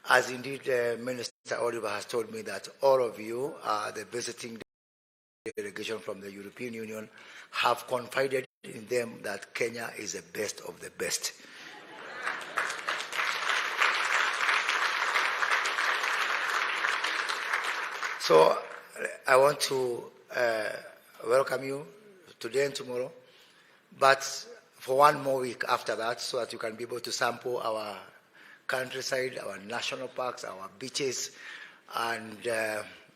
as indeed Minister Oliver has told me that all of you, the visiting delegation from the European Union, have confided in them that Kenya is the best of the best. So I want to welcome you today and tomorrow, but for one more week after that, so that you can be able to sample our countryside, our national parks, our beaches, and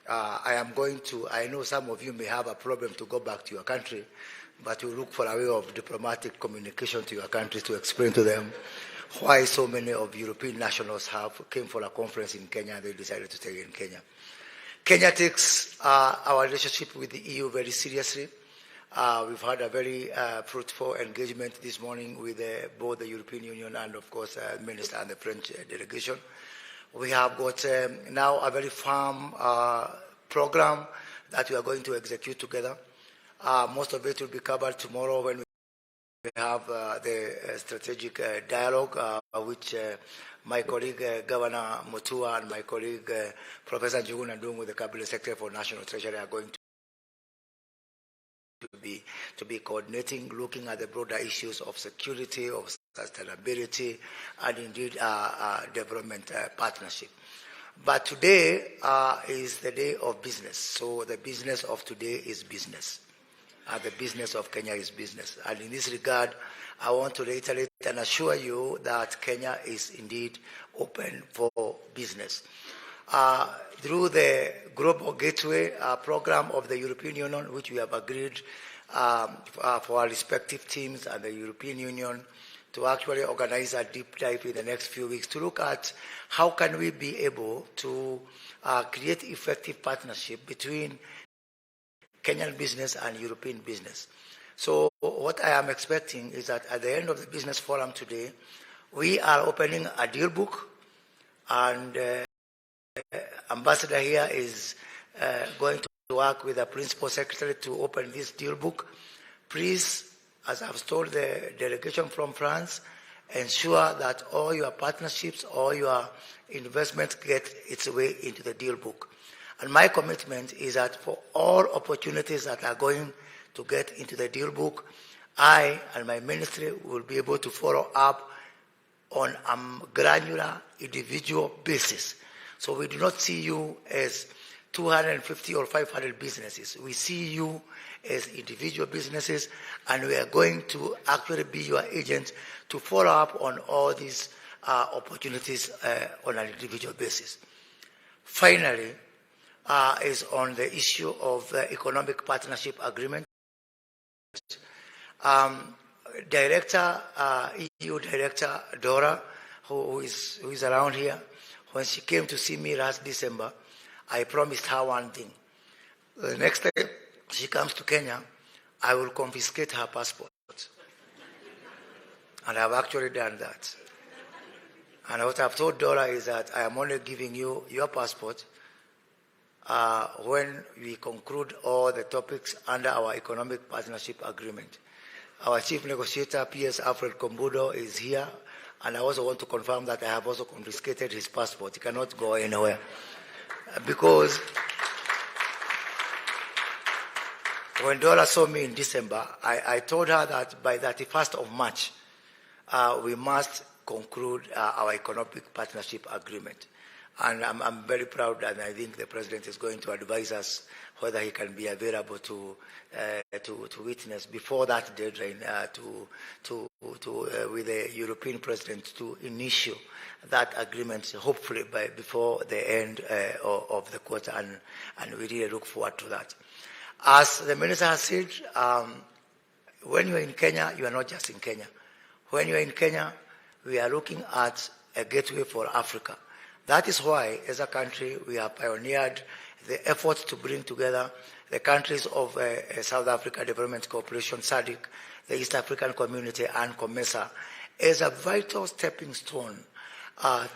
I know some of you may have a problem to go back to your country, but we look for a way of diplomatic communication to your country to explain to them why so many of European nationals came for a conference in Kenya and they decided to stay in Kenya. Kenya takes our relationship with the EU very seriously. We've had a very fruitful engagement this morning with both the European Union and, of course, the Minister and the French delegation. We have got now a very firm program that we are going to execute together. Most of it will be covered tomorrow when we have the strategic dialogue, which my colleague Governor Mutua and my colleague Professor Njuguna Ndung'u, the Cabinet Secretary for National Treasury, are going to be coordinating, looking at the broader issues of security, of sustainability, and indeed development partnership. But today is the day of business. So the business of today is business. The business of Kenya is business. And in this regard, I want to reiterate and assure you that Kenya is indeed open for business. Through the Global Gateway program of the European Union, which we have agreed for our respective teams and the European Union to actually organize a deep dive in the next few weeks to look at how can we be able to create effective partnership between Kenyan business and European business. So what I am expecting is that at the end of the business forum today, we are opening a deal book, and Ambassador here is going to work with the Principal Secretary to open this deal book. Please, as I've told the delegation from France, ensure that all your partnerships, all your investments get its way into the deal book. And my commitment is that for all opportunities that are going to get into the deal book, I and my ministry will be able to follow up on a granular individual basis. So we do not see you as 250 or 500 businesses. We see you as individual businesses, and we are going to actually be your agent to follow up on all these opportunities on an individual basis. Finally, is on the issue of economic partnership agreement. EU Director Dora, who is around here, when she came to see me last December, I promised her one thing. The next time she comes to Kenya, I will confiscate her passport. And I've actually done that. And what I've told Dora is that I am only giving you your passport when we conclude all the topics under our economic partnership agreement. Our chief negotiator, P.S. Alfred Kombudo, is here, and I also want to confirm that I have also confiscated his passport. He cannot go anywhere. Because when Dora saw me in December, I told her that by 31st of March, we must conclude our economic partnership agreement. And I'm very proud, and I think the President is going to advise us whether he can be available to witness before that deadline with the European President to initiate that agreement, hopefully before the end of the quarter, and we really look forward to that. As the Minister has said, when you're in Kenya, you are not just in Kenya. When you're in Kenya, we are looking at a gateway for Africa. That is why, as a country, we have pioneered the efforts to bring together the countries of South Africa Development Corporation, SADC, the East African Community, and COMESA, as a vital stepping stone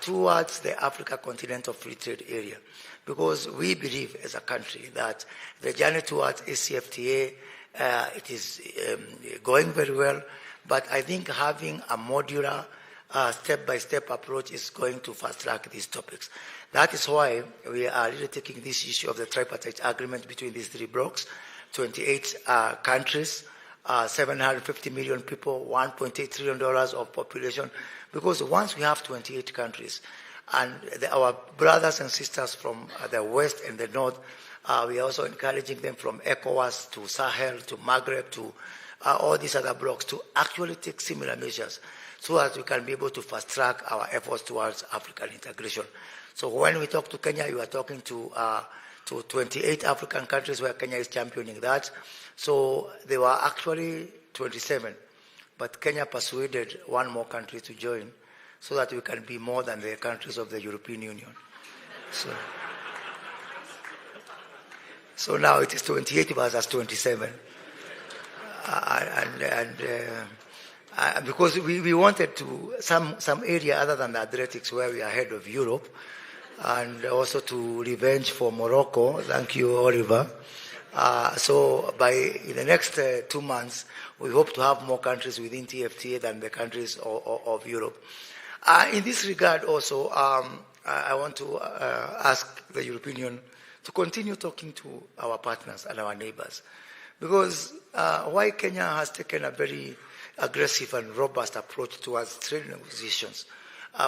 towards the Africa Continental Free Trade Area. Because we believe, as a country, that the journey towards ACFTA, it is going very well, but I think having a modular step-by-step approach is going to fast-track these topics. That is why we are really taking this issue of the tripartite agreement between these three blocs, 28 countries, 750 million people, $1.8 trillion of population, because once we have 28 countries, and our brothers and sisters from the west and the north, we are also encouraging them from ECOWAS to Sahel to Maghreb to all these other blocks to actually take similar measures so that we can be able to fast-track our efforts towards African integration. So when we talk to Kenya, you are talking to 28 African countries where Kenya is championing that. So there were actually 27, but Kenya persuaded one more country to join so that we can be more than the countries of the European Union. So now it is 28 versus 27. Because we wanted to, some area other than the athletics where we are ahead of Europe, and also to revenge for Morocco. Thank you, Oliver. So in the next 2 months, we hope to have more countries within TFTA than the countries of Europe. In this regard also, I want to ask the European Union to continue talking to our partners and our neighbors. Because why Kenya has taken a very aggressive and robust approach towards trade negotiations.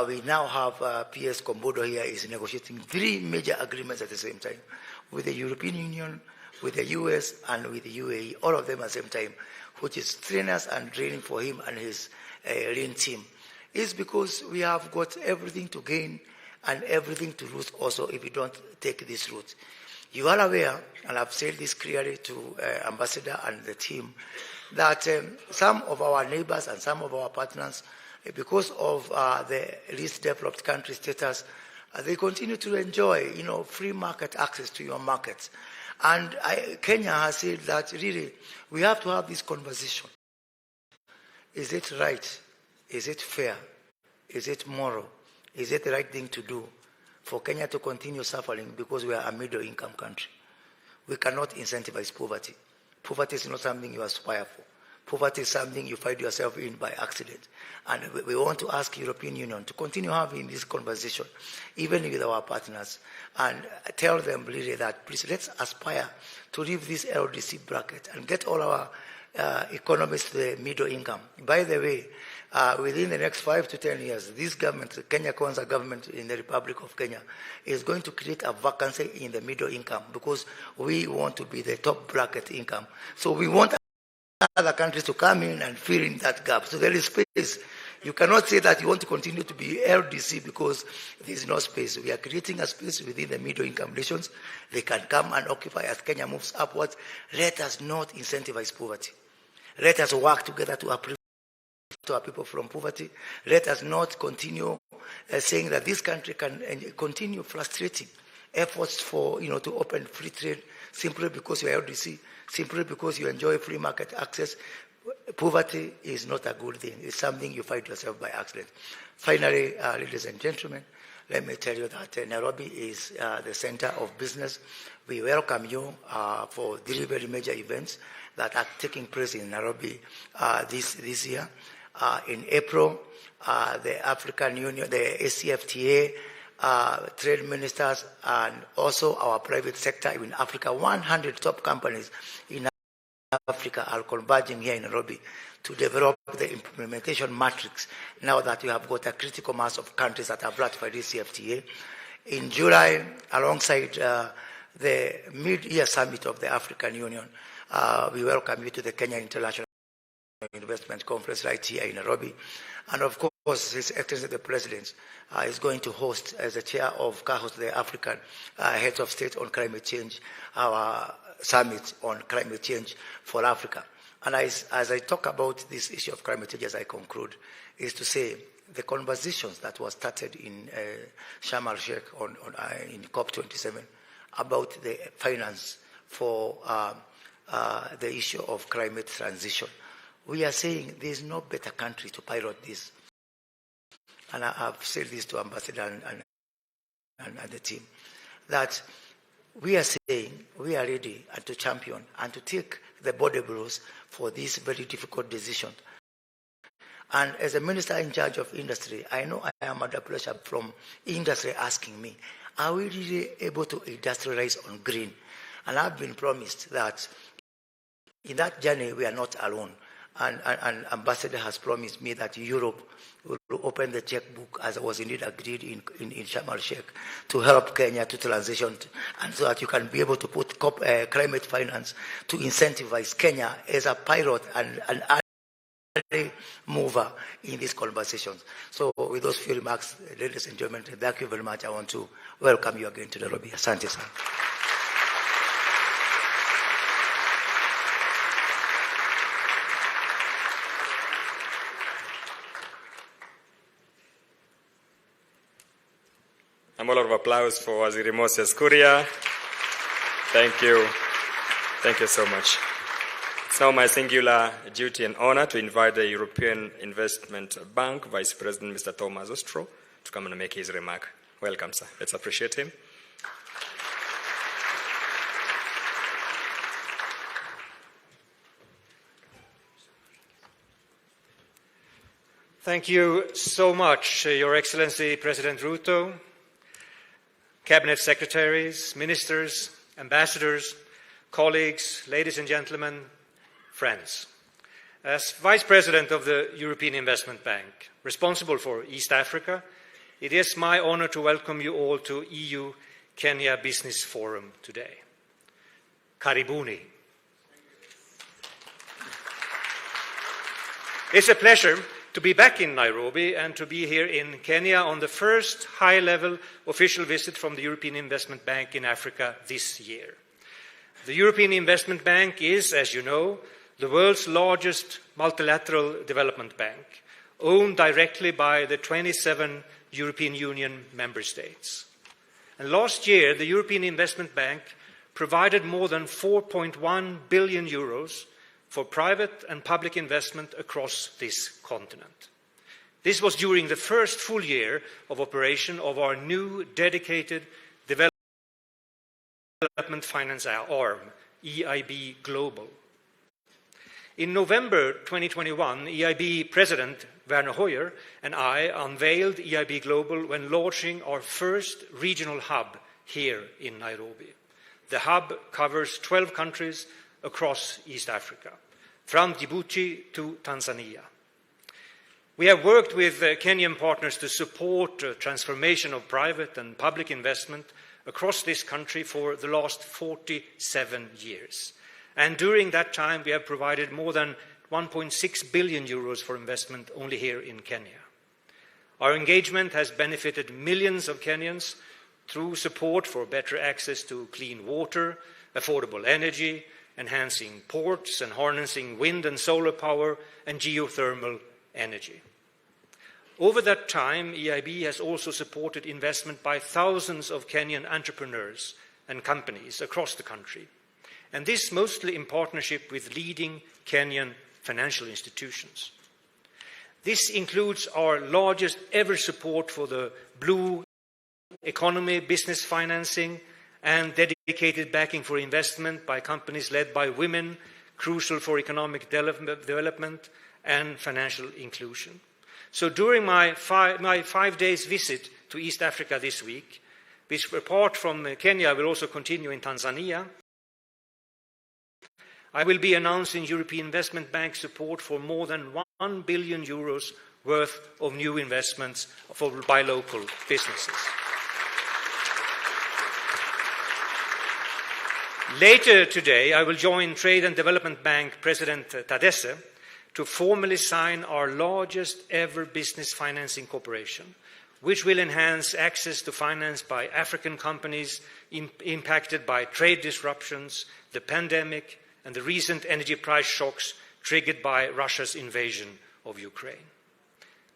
We now have PS Kombodo here is negotiating 3 major agreements at the same time, with the European Union, with the US, and with the UAE, all of them at the same time, which is strenuous and draining for him and his lean team. It's because we have got everything to gain and everything to lose also if we don't take this route. You are aware, and I've said this clearly to Ambassador and the team, that some of our neighbors and some of our partners, because of the least developed country status, they continue to enjoy, free market access to your markets. And Kenya has said that really we have to have this conversation. Is it right? Is it fair? Is it moral? Is it the right thing to do for Kenya to continue suffering because we are a middle-income country? We cannot incentivize poverty. Poverty is not something you aspire for. Poverty is something you find yourself in by accident. And we want to ask European Union to continue having this conversation, even with our partners, and tell them really that, please, let's aspire to leave this LDC bracket and get all our economies to the middle income. By the way, within the next 5 to 10 years, this government, the Kenya Kwanza government in the Republic of Kenya, is going to create a vacancy in the middle income because we want to be the top bracket income. So we want other countries to come in and fill in that gap. So there is space. You cannot say that you want to continue to be LDC because there is no space. We are creating a space within the middle income nations. They can come and occupy as Kenya moves upwards. Let us not incentivize poverty. Let us work together to uplift our people from poverty. Let us not continue saying that this country can continue frustrating efforts for, to open free trade simply because you are LDC, simply because you enjoy free market access. Poverty is not a good thing. It's something you find yourself by accident. Finally, ladies and gentlemen, let me tell you that Nairobi is the center of business. We welcome you for 3 very major events that are taking place in Nairobi this year. In April, the African Union, the ACFTA, trade ministers, and also our private sector in Africa, 100 top companies in Africa are converging here in Nairobi to develop the implementation matrix now that we have got a critical mass of countries that have ratified the CFTA. In July, alongside the mid-year summit of the African Union, we welcome you to the Kenya International Investment Conference right here in Nairobi. And of course, His Excellency the President is going to host, as the chair of CAHOS, the African Heads of State on Climate Change, our summit on climate change for Africa. And as I talk about this issue of climate change, as I conclude, is to say the conversations that were started in Sharm el-Sheikh in COP27 about the finance for the issue of climate transition. We are saying there is no better country to pilot this. And I've said this to Ambassador and the team, that we are saying we are ready and to champion and to take the body blows for these very difficult decisions. And as a minister in charge of industry, I know I am under pressure from industry asking me, are we really able to industrialize on green? And I've been promised that in that journey, we are not alone. And Ambassador has promised me that Europe will open the checkbook, as was indeed agreed in Sharm el-Sheikh, to help Kenya to transition, and so that you can be able to put climate finance to incentivize Kenya as a pilot and an early mover in these conversations. So with those few remarks, ladies and gentlemen, thank you very much. I want to welcome you again to Nairobi. Asante sana. A lot of applause for Waziri Moses Kuria. Thank you. Thank you so much. It's now my singular duty and honor to invite the European Investment Bank Vice President, Mr. Thomas Ostro, to come and make his remark. Welcome, sir. Let's appreciate him. Thank you so much, Your Excellency President Ruto, Cabinet Secretaries, Ministers, Ambassadors, colleagues, ladies and gentlemen, friends. As Vice President of the European Investment Bank, responsible for East Africa, it is my honor to welcome you all to EU-Kenya Business Forum today. Karibuni. It's a pleasure to be back in Nairobi and to be here in Kenya on the first high-level official visit from the European Investment Bank in Africa this year. The European Investment Bank is, as you know, the world's largest multilateral development bank, owned directly by the 27 European Union member states. And last year, the European Investment Bank provided more than 4.1 billion euros for private and public investment across this continent. This was during the first full year of operation of our new dedicated development finance arm, EIB Global. In November 2021, EIB President Werner Hoyer and I unveiled EIB Global when launching our first regional hub here in Nairobi. The hub covers 12 countries across East Africa, from Djibouti to Tanzania. We have worked with Kenyan partners to support transformation of private and public investment across this country for the last 47 years. And during that time, we have provided more than 1.6 billion euros for investment only here in Kenya. Our engagement has benefited millions of Kenyans through support for better access to clean water, affordable energy, enhancing ports and harnessing wind and solar power and geothermal energy. Over that time, EIB has also supported investment by thousands of Kenyan entrepreneurs and companies across the country, and this mostly in partnership with leading Kenyan financial institutions. This includes our largest ever support for the blue economy business financing and dedicated backing for investment by companies led by women, crucial for economic development and financial inclusion. So during my 5 days visit to East Africa this week, which apart from Kenya will also continue in Tanzania, I will be announcing European Investment Bank support for more than 1 billion euros worth of new investments by local businesses. Later today, I will join Trade and Development Bank President Tadesse to formally sign our largest ever business financing cooperation, which will enhance access to finance by African companies impacted by trade disruptions, the pandemic, and the recent energy price shocks triggered by Russia's invasion of Ukraine.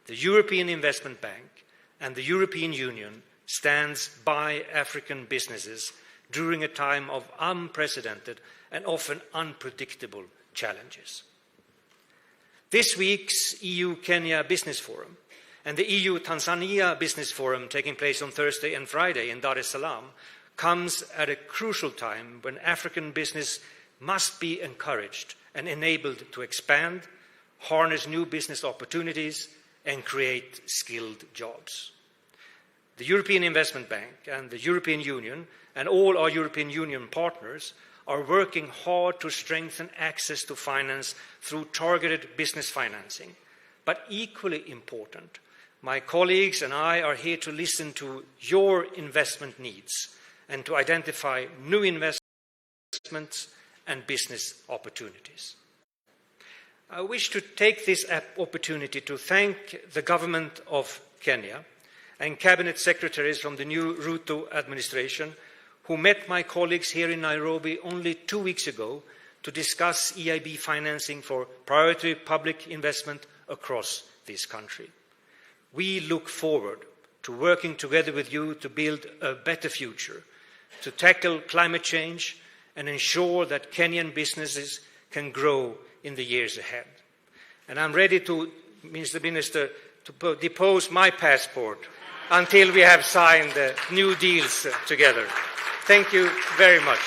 The European Investment Bank and the European Union stands by African businesses during a time of unprecedented and often unpredictable challenges. This week's EU-Kenya Business Forum and the EU-Tanzania Business Forum taking place on Thursday and Friday in Dar es Salaam comes at a crucial time when African business must be encouraged and enabled to expand, harness new business opportunities, and create skilled jobs. The European Investment Bank and the European Union and all our European Union partners are working hard to strengthen access to finance through targeted business financing. But equally important, my colleagues and I are here to listen to your investment needs and to identify new investments and business opportunities. I wish to take this opportunity to thank the government of Kenya and cabinet secretaries from the new Ruto administration who met my colleagues here in Nairobi only 2 weeks ago to discuss EIB financing for priority public investment across this country. We look forward to working together with you to build a better future, to tackle climate change and ensure that Kenyan businesses can grow in the years ahead. And I'm ready to, Mr. Minister, to depose my passport until we have signed the new deals together. Thank you very much.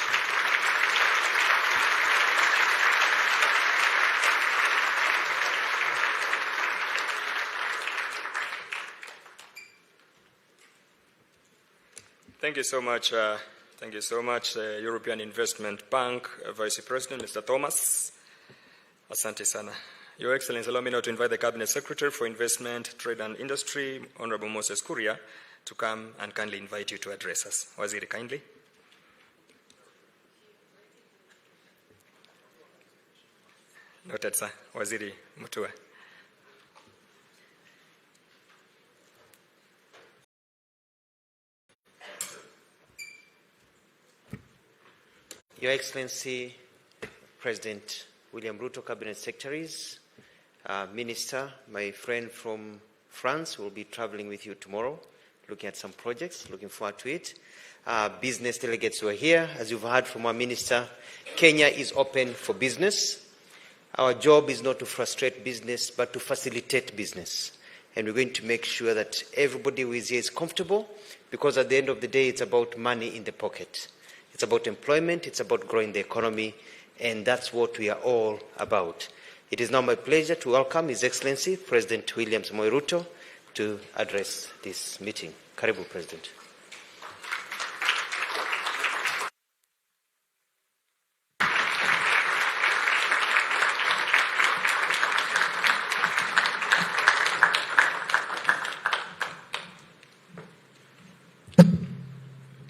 Thank you so much. Thank you so much, European Investment Bank Vice President, Mr. Thomas. Asante sana. Your Excellency, allow me now to invite the Cabinet Secretary for Investment, Trade and Industry, Honorable Moses Kuria, to come and kindly invite you to address us. Waziri, kindly. Noted, sir. Waziri Mutua. Your Excellency, President William Ruto, Cabinet Secretaries, Minister, my friend from France will be traveling with you tomorrow, looking at some projects, looking forward to it. Business delegates who are here, as you've heard from our Minister, Kenya is open for business. Our job is not to frustrate business, but to facilitate business. And we're going to make sure that everybody who is here is comfortable, because at the end of the day, it's about money in the pocket. It's about employment, it's about growing the economy, and that's what we are all about. It is now my pleasure to welcome His Excellency, President William Samoei Ruto, to address this meeting. Karibu, President.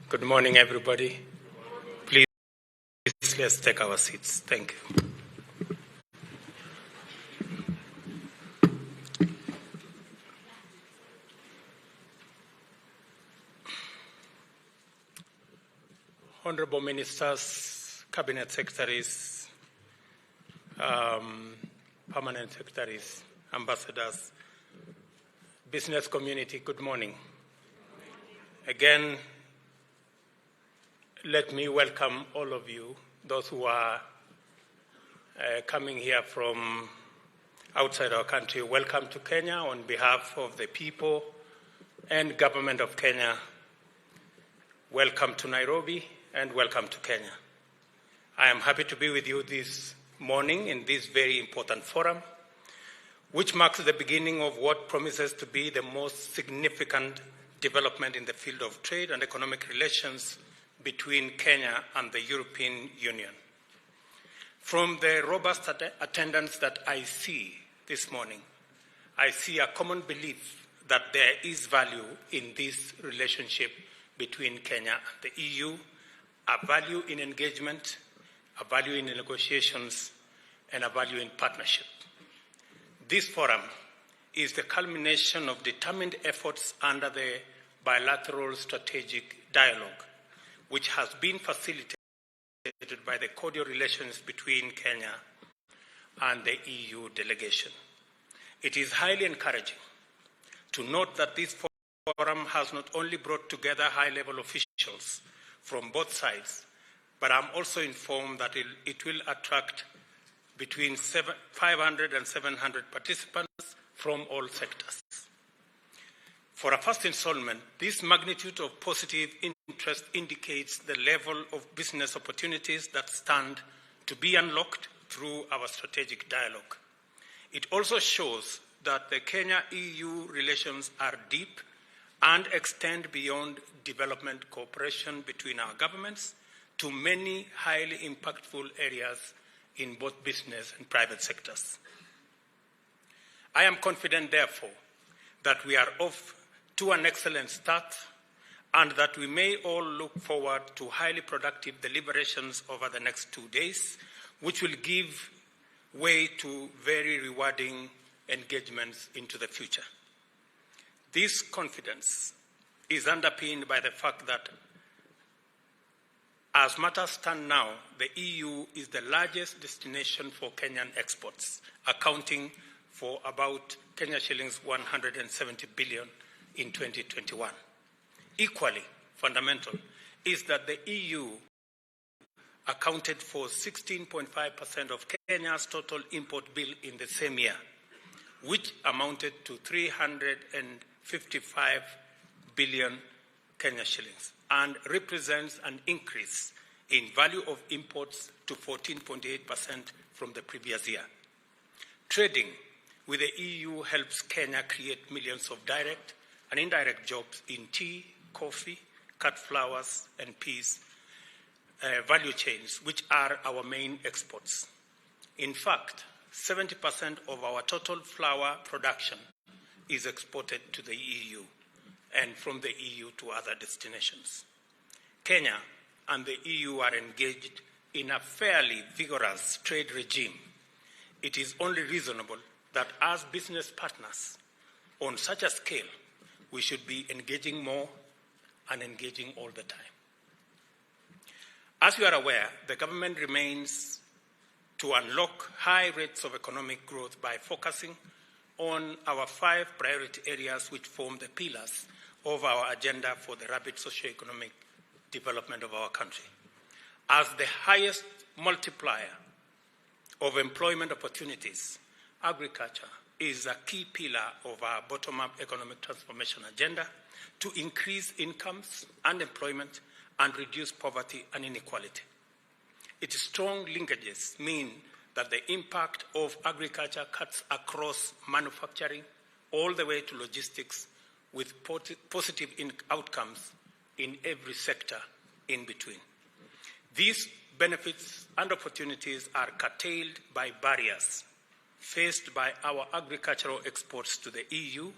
Good morning, everybody. Please, let's take our seats. Thank you. Honorable Ministers, Cabinet Secretaries, Permanent Secretaries, Ambassadors, business community, good morning. Again, let me welcome all of you, those who are coming here from outside our country. Welcome to Kenya on behalf of the people and government of Kenya. Welcome to Nairobi and welcome to Kenya. I am happy to be with you this morning in this very important forum, which marks the beginning of what promises to be the most significant development in the field of trade and economic relations between Kenya and the European Union. From the robust attendance that I see this morning, I see a common belief that there is value in this relationship between Kenya and the EU, a value in engagement, a value in negotiations, and a value in partnership. This forum is the culmination of determined efforts under the bilateral strategic dialogue, which has been facilitated by the cordial relations between Kenya and the EU delegation. It is highly encouraging to note that this forum has not only brought together high-level officials from both sides, but I'm also informed that it will attract between 500 and 700 participants from all sectors. For a first installment, this magnitude of positive interest indicates the level of business opportunities that stand to be unlocked through our strategic dialogue. It also shows that the Kenya-EU relations are deep and extend beyond development cooperation between our governments to many highly impactful areas in both business and private sectors. I am confident, therefore, that we are off to an excellent start and that we may all look forward to highly productive deliberations over the next 2 days, which will give way to very rewarding engagements into the future. This confidence is underpinned by the fact that, as matters stand now, the EU is the largest destination for Kenyan exports, accounting for about Kenya shillings 170 billion in 2021. Equally fundamental is that the EU accounted for 16.5% of Kenya's total import bill in the same year, which amounted to 355 billion Kenya shillings and represents an increase in value of imports to 14.8% from the previous year. Trading with the EU helps Kenya create millions of direct and indirect jobs in tea, coffee, cut flowers, and peas value chains, which are our main exports. In fact, 70% of our total flour production is exported to the EU and from the EU to other destinations. Kenya and the EU are engaged in a fairly vigorous trade regime. It is only reasonable that as business partners on such a scale, we should be engaging more and engaging all the time. As you are aware, the government remains to unlock high rates of economic growth by focusing on our 5 priority areas which form the pillars of our agenda for the rapid socio-economic development of our country. As the highest multiplier of employment opportunities, agriculture is a key pillar of our bottom-up economic transformation agenda to increase incomes and employment and reduce poverty and inequality. Its strong linkages mean that the impact of agriculture cuts across manufacturing all the way to logistics, with positive outcomes in every sector in between. These benefits and opportunities are curtailed by barriers faced by our agricultural exports to the EU.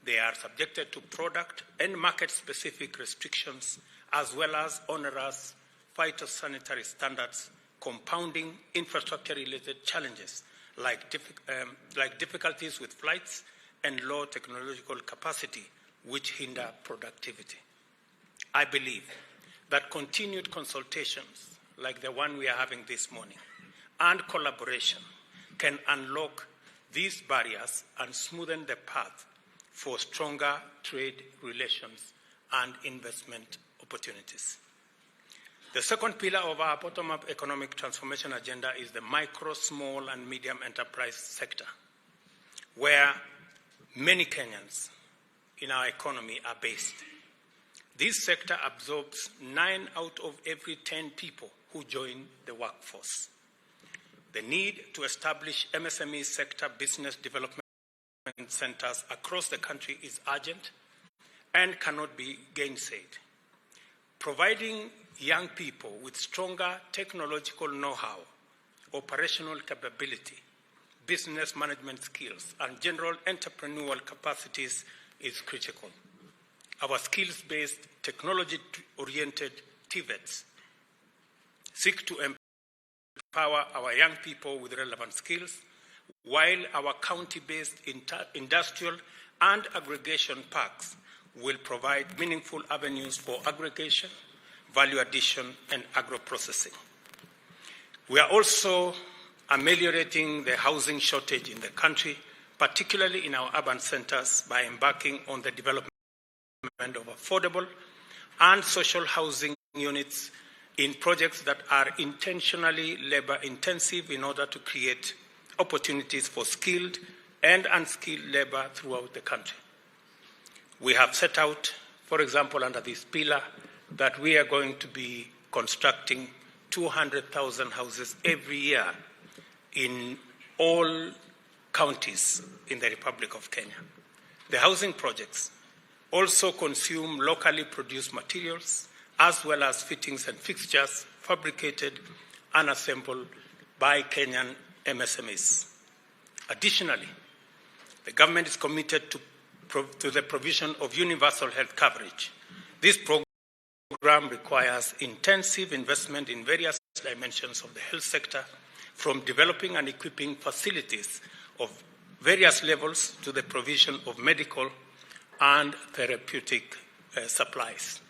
They are subjected to product and market-specific restrictions, as well as onerous phytosanitary standards, compounding infrastructure-related challenges like difficulties with flights and low technological capacity, which hinder productivity. I believe that continued consultations, like the one we are having this morning, and collaboration can unlock these barriers and smoothen the path for stronger trade relations and investment opportunities. The second pillar of our bottom-up economic transformation agenda is the micro, small, and medium enterprise sector, where many Kenyans in our economy are based. This sector absorbs 9 out of every 10 people who join the workforce. The need to establish MSME sector business development centers across the country is urgent and cannot be gainsaid. Providing young people with stronger technological know-how, operational capability, business management skills, and general entrepreneurial capacities is critical. Our skills-based, technology-oriented TVETs seek to empower our young people with relevant skills, while our county-based industrial and aggregation parks will provide meaningful avenues for aggregation, value addition, and agro-processing. We are also ameliorating the housing shortage in the country, particularly in our urban centers, by embarking on the development of affordable and social housing units in projects that are intentionally labor-intensive in order to create opportunities for skilled and unskilled labor throughout the country. We have set out, for example, under this pillar, that we are going to be constructing 200,000 houses every year in all counties in the Republic of Kenya. The housing projects also consume locally produced materials as well as fittings and fixtures fabricated and assembled by Kenyan MSMEs. Additionally, the government is committed to the provision of universal health coverage. This program requires intensive investment in various dimensions of the health sector, from developing and equipping facilities of various levels to the provision of medical and therapeutic supplies.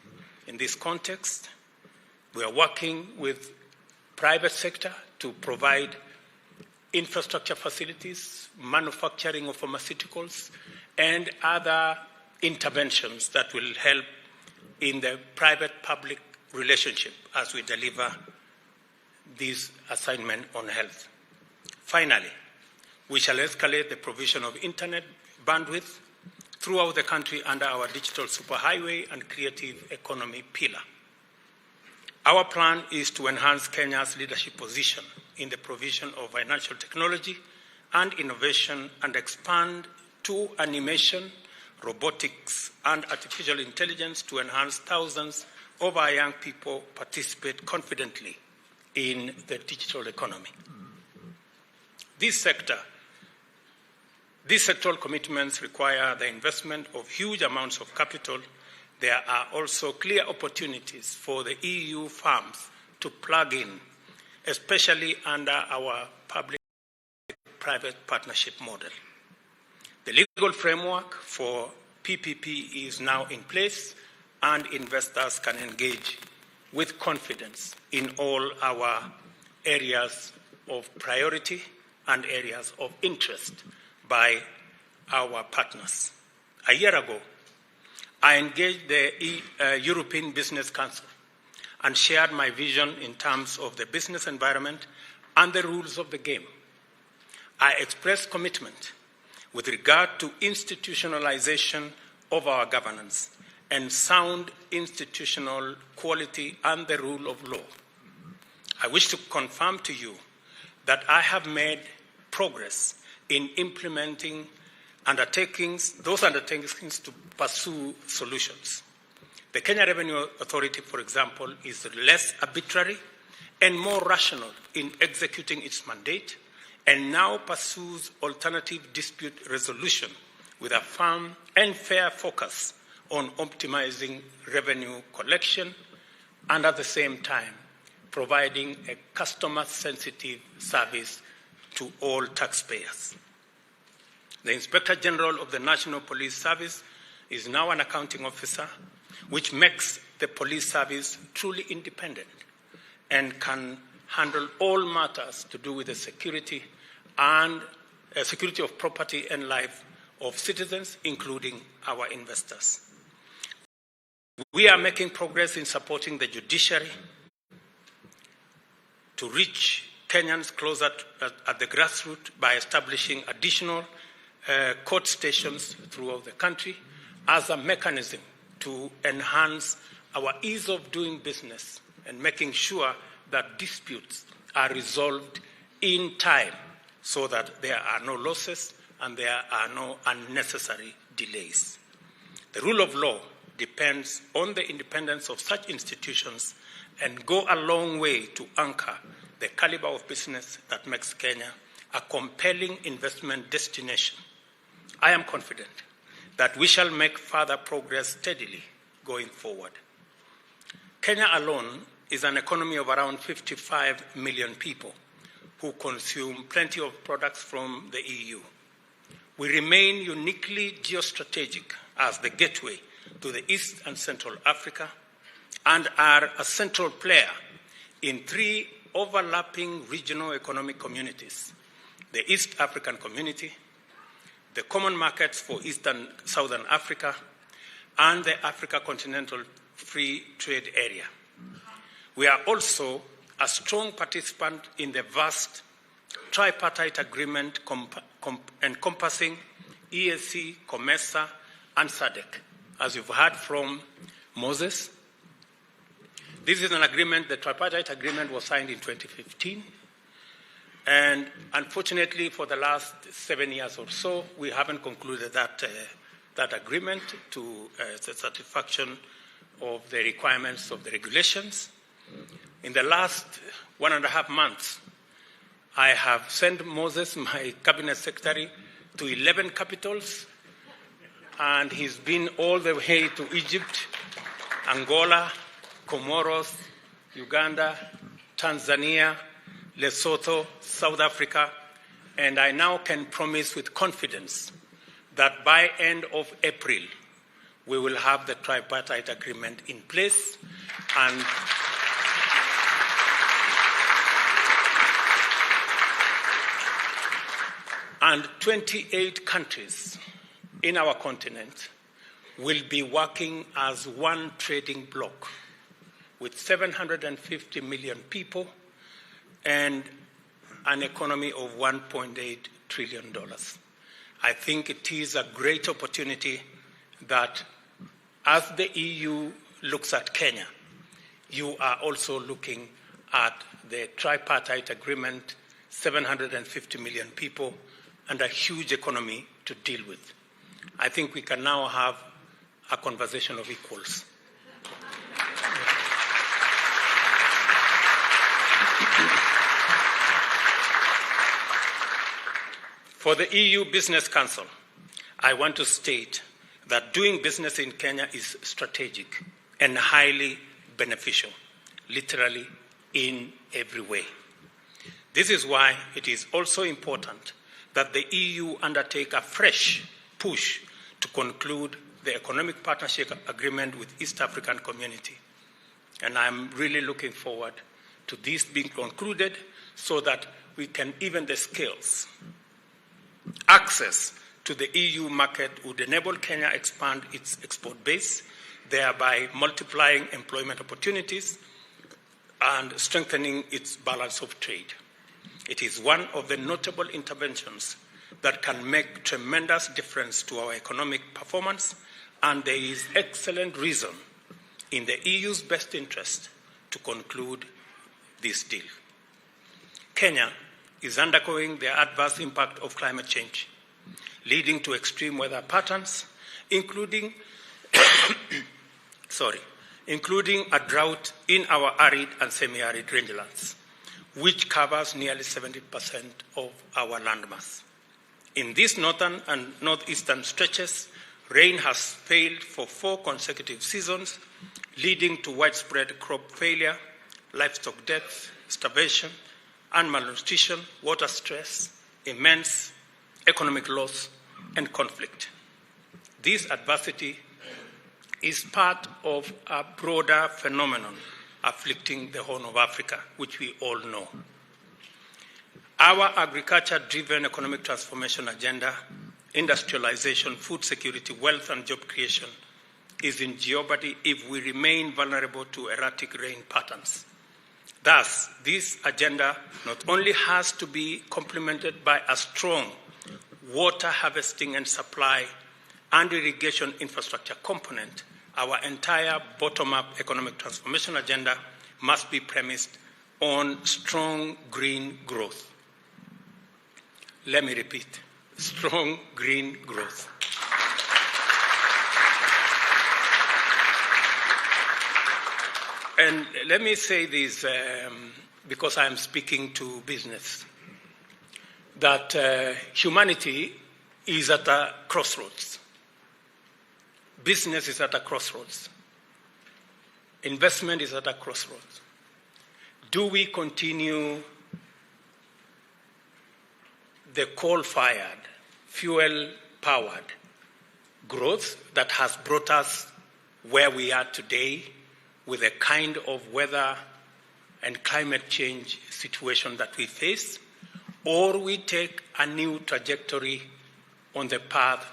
In this context, we are working with private sector to provide infrastructure facilities, manufacturing of pharmaceuticals, and other interventions that will help in the private-public relationship as we deliver this assignment on health. Finally, we shall escalate the provision of internet bandwidth throughout the country under our digital superhighway and creative economy pillar. Our plan is to enhance Kenya's leadership position in the provision of financial technology and innovation and expand to animation, robotics, and artificial intelligence to enhance thousands of our young people participate confidently in the digital economy. These sectoral commitments require the investment of huge amounts of capital. There are also clear opportunities for the EU firms to plug in, especially under our public-private partnership model. The legal framework for PPP is now in place, and investors can engage with confidence in all our areas of priority and areas of interest by our partners. A year ago, I engaged the European Business Council and shared my vision in terms of the business environment and the rules of the game. I expressed commitment with regard to institutionalization of our governance and sound institutional quality and the rule of law. I wish to confirm to you that I have made progress in implementing those undertakings to pursue solutions. The Kenya Revenue Authority, for example, is less arbitrary and more rational in executing its mandate, and now pursues alternative dispute resolution with a firm and fair focus on optimizing revenue collection and at the same time providing a customer-sensitive service to all taxpayers. The Inspector General of the National Police Service is now an accounting officer, which makes the police service truly independent and can handle all matters to do with the security of property and life of citizens, including our investors. We are making progress in supporting the judiciary to reach Kenyans closer at the grassroots by establishing additional court stations throughout the country as a mechanism to enhance our ease of doing business and making sure that disputes are resolved in time so that there are no losses and there are no unnecessary delays. The rule of law depends on the independence of such institutions and go a long way to anchor the caliber of business that makes Kenya a compelling investment destination. I am confident that we shall make further progress steadily going forward. Kenya alone is an economy of around 55 million people who consume plenty of products from the EU. We remain uniquely geostrategic as the gateway to the East and Central Africa and are a central player in 3 overlapping regional economic communities: the East African Community, the Common Markets for East and Southern Africa, and the Africa Continental Free Trade Area. We are also a strong participant in the vast tripartite agreement encompassing EAC, COMESA, and SADC. As you've heard from Moses, this is an agreement, the tripartite agreement was signed in 2015, And unfortunately, for the last 7 years or so, we haven't concluded that agreement to the satisfaction of the requirements of the regulations. In the last 1.5 months, I have sent Moses, my cabinet secretary, to 11 capitals, and he's been all the way to Egypt, Angola, Comoros, Uganda, Tanzania, Lesotho, South Africa, and I now can promise with confidence that by end of April, we will have the tripartite agreement in place, and 28 countries in our continent will be working as one trading bloc with 750 million people and an economy of $1.8 trillion. I think it is a great opportunity that as the EU looks at Kenya, you are also looking at the tripartite agreement, 750 million people, and a huge economy to deal with. I think we can now have a conversation of equals. For the EU Business Council, I want to state that doing business in Kenya is strategic and highly beneficial, literally in every way. This is why it is also important that the EU undertake a fresh push to conclude the Economic Partnership Agreement with East African Community. And I'm really looking forward to this being concluded so that we can even the scales. Access to the EU market would enable Kenya to expand its export base, thereby multiplying employment opportunities and strengthening its balance of trade. It is one of the notable interventions that can make tremendous difference to our economic performance, and there is excellent reason in the EU's best interest to conclude this deal. Kenya is undergoing the adverse impact of climate change, leading to extreme weather patterns, including a drought in our arid and semi-arid rangelands, which covers nearly 70% of our landmass. In these northern and northeastern stretches, rain has failed for 4 consecutive seasons, leading to widespread crop failure, livestock deaths, starvation, and malnutrition, water stress, immense economic loss, and conflict. This adversity is part of a broader phenomenon afflicting the Horn of Africa, which we all know. Our agriculture-driven economic transformation agenda, industrialization, food security, wealth, and job creation is in jeopardy if we remain vulnerable to erratic rain patterns. Thus, this agenda not only has to be complemented by a strong water harvesting and supply and irrigation infrastructure component, our entire bottom-up economic transformation agenda must be premised on strong green growth. Let me repeat, strong green growth. And let me say this, because I am speaking to business, that humanity is at a crossroads. Business is at a crossroads. Investment is at a crossroads. Do we continue the coal-fired, fuel-powered growth that has brought us where we are today, with the kind of weather and climate change situation that we face, or we take a new trajectory on the path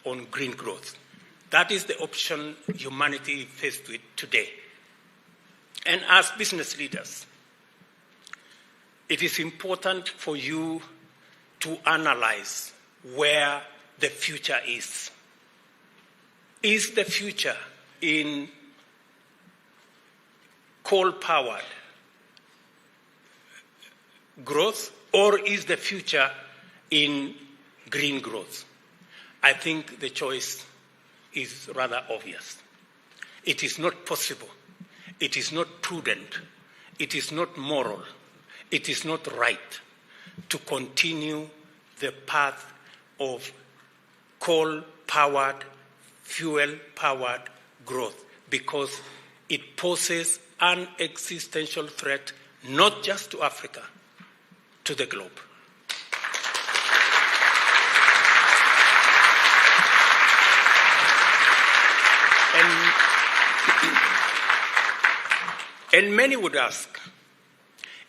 on green growth? That is the option humanity is faced with today. And as business leaders, it is important for you to analyze where the future is. Is the future in coal-powered growth, or is the future in green growth? I think the choice is rather obvious. It is not possible. It is not prudent. It is not moral. It is not right to continue the path of coal-powered, fuel-powered growth, because it poses an existential threat not just to Africa, to the globe. And many would ask,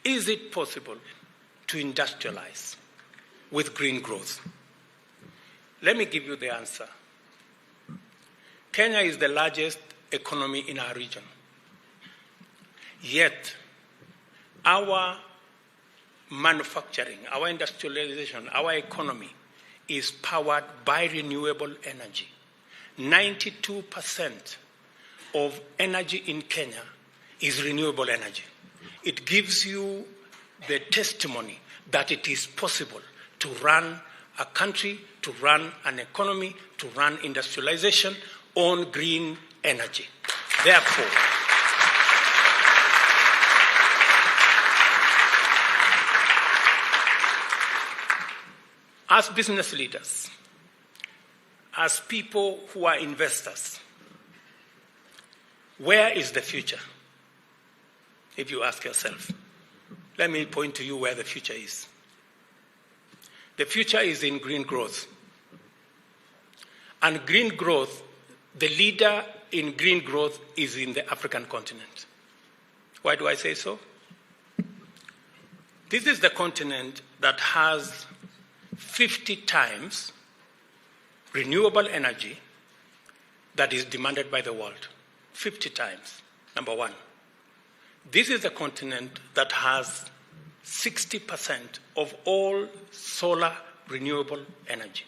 is it possible to industrialize with green growth? Let me give you the answer. Kenya is the largest economy in our region. Yet, our manufacturing, our industrialization, our economy is powered by renewable energy. 92% of energy in Kenya is renewable energy. It gives you the testimony that it is possible to run a country, to run an economy, to run industrialization on green energy. Therefore, as business leaders, as people who are investors, where is the future? If you ask yourself, let me point to you where the future is. The future is in green growth. And green growth, the leader in green growth is in the African continent. Why do I say so? This is the continent that has 50 times renewable energy that is demanded by the world. 50 times, number one. This is the continent that has 60% of all solar renewable energy.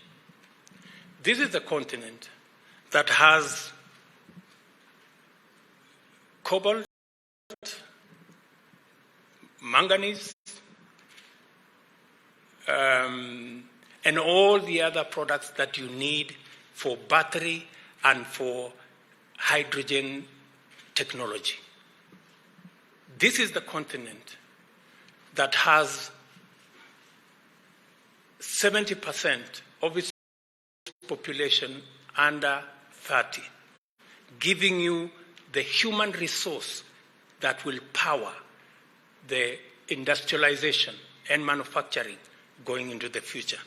This is the continent that has cobalt, manganese, and all the other products that you need for battery and for hydrogen technology. This is the continent that has 70% of its population under 30, giving you the human resource that will power the industrialization and manufacturing going into the future.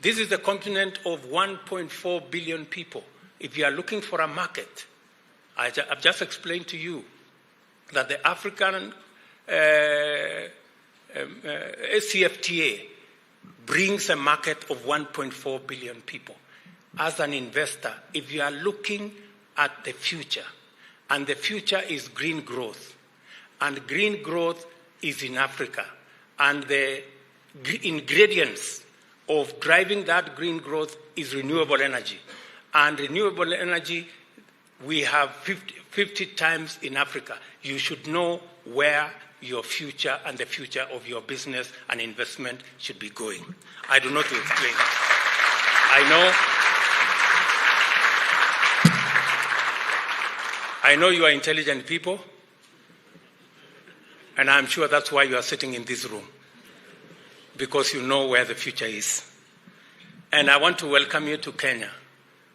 This is the continent of 1.4 billion people. If you are looking for a market, I've just explained to you that the African CFTA brings a market of 1.4 billion people. As an investor, if you are looking at the future, and the future is green growth, and green growth is in Africa, and the ingredients of driving that green growth is renewable energy. And renewable energy, we have 50 times in Africa. You should know where your future and the future of your business and investment should be going. I do not explain. I know you are intelligent people, and I'm sure that's why you are sitting in this room, because you know where the future is. And I want to welcome you to Kenya.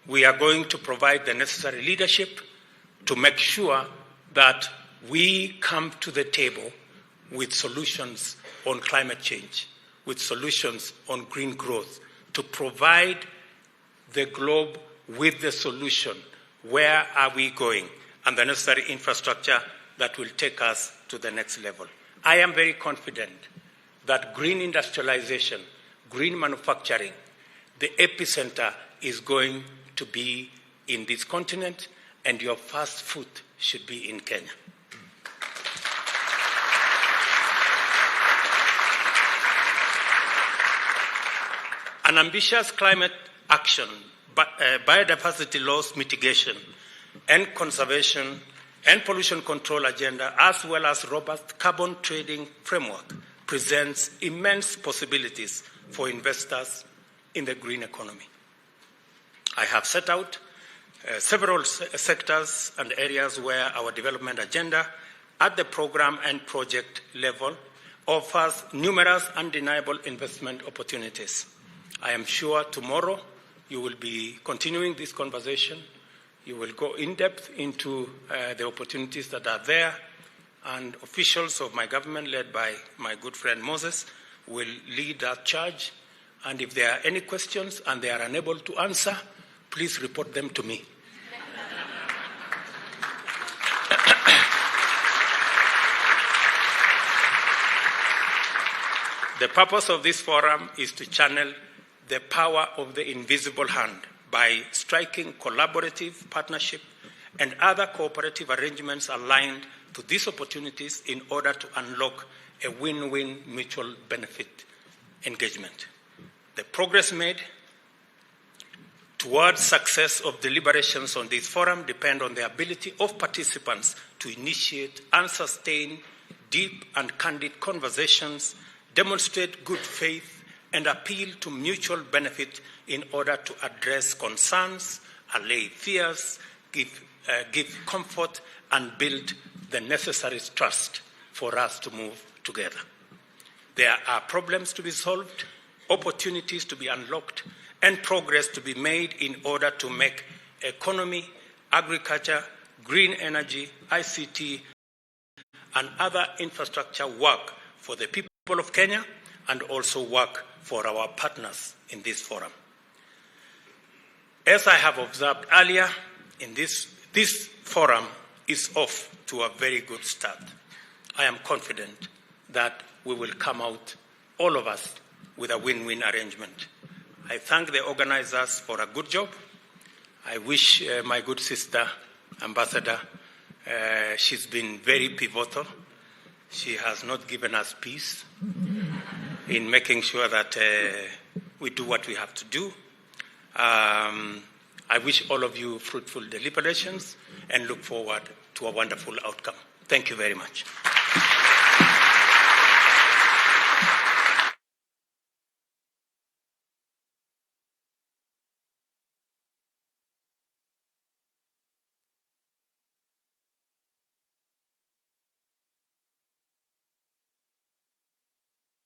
We are going to provide the necessary leadership to make sure that we come to the table with solutions on climate change, with solutions on green growth, to provide the globe with the solution. Where are we going? And the necessary infrastructure that will take us to the next level. I am very confident that green industrialization, green manufacturing, the epicenter is going to be in this continent, and your first foot should be in Kenya. An ambitious climate action, biodiversity loss mitigation and conservation and pollution control agenda, as well as robust carbon trading framework, presents immense possibilities for investors in the green economy. I have set out several sectors and areas where our development agenda at the program and project level offers numerous undeniable investment opportunities. I am sure tomorrow you will be continuing this conversation. You will go in depth into the opportunities that are there, and officials of my government, led by my good friend Moses, will lead that charge. And if there are any questions and they are unable to answer, please report them to me. The purpose of this forum is to channel the power of the invisible hand by striking collaborative partnership and other cooperative arrangements aligned to these opportunities in order to unlock a win-win mutual benefit engagement. The progress made towards success of deliberations on this forum depend on the ability of participants to initiate and sustain deep and candid conversations, demonstrate good faith, and appeal to mutual benefit in order to address concerns, allay fears, give comfort, and build the necessary trust for us to move together. There are problems to be solved, opportunities to be unlocked, and progress to be made in order to make economy, agriculture, green energy, ICT, and other infrastructure work for the people of Kenya and also work for our partners in this forum. As I have observed earlier, in this forum is off to a very good start. I am confident that we will come out, all of us, with a win-win arrangement. I thank the organizers for a good job. I wish my good sister, Ambassador, she's been very pivotal. She has not given us peace in making sure that we do what we have to do. I wish all of you fruitful deliberations and look forward to a wonderful outcome. Thank you very much.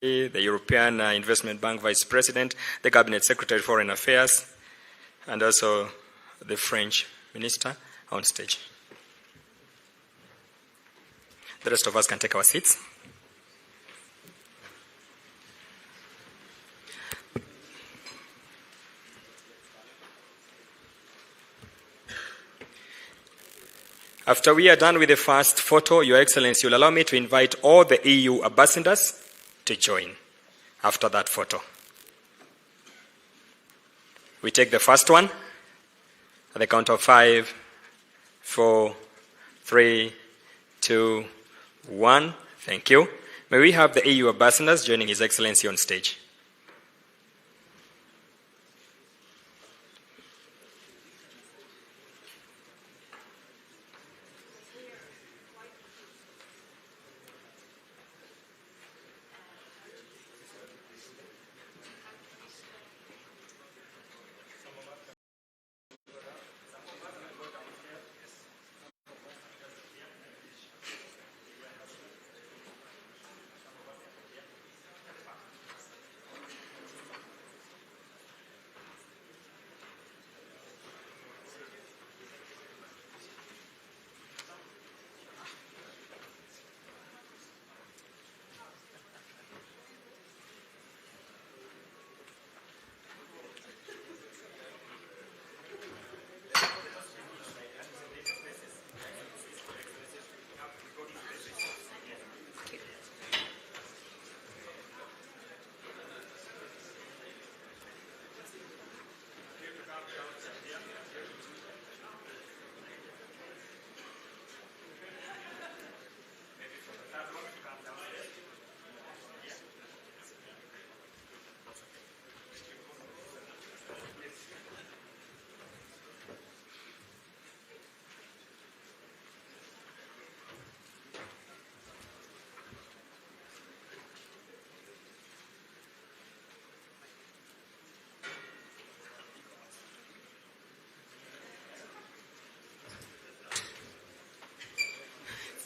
The European Investment Bank Vice President, the Cabinet Secretary for Foreign Affairs, and also the French Minister on stage. The rest of us can take our seats. After we are done with the first photo, Your Excellency, you'll allow me to invite all the EU ambassadors to join after that photo. We take the first one at the count of 5, 4, 3, 2, 1. Thank you. May we have the EU ambassadors joining His Excellency on stage.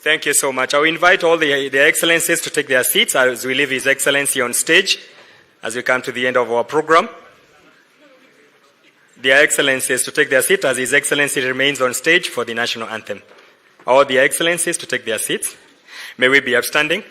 Thank you so much. I will invite all the excellencies to take their seats as we leave His Excellency on stage as we come to the end of our program. Their excellencies to take their seat as His Excellency remains on stage for the national anthem. All the excellencies to take their seats. May we be upstanding.